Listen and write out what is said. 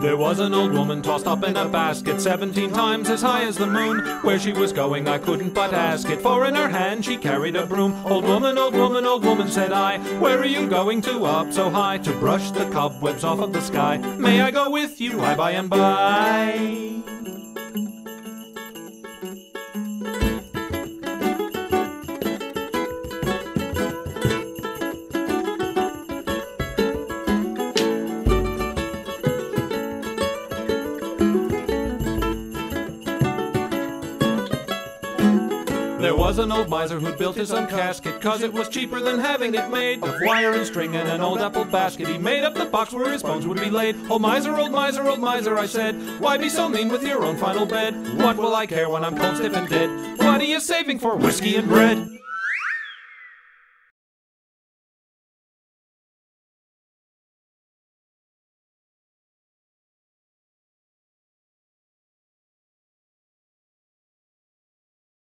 There was an old woman tossed up in a basket 17 times as high as the moon. Where she was going I couldn't but ask it, for in her hand she carried a broom. Old woman, old woman, old woman, said I, where are you going to up so high? To brush the cobwebs off of the sky. May I go with you by and by? There was an old miser who'd built his own casket, 'cause it was cheaper than having it made. Of wire and string and an old apple basket, he made up the box where his bones would be laid. Old miser, old miser, old miser, I said, why be so mean with your own final bed? What will I care when I'm cold, stiff and dead? What are you saving for whiskey and bread?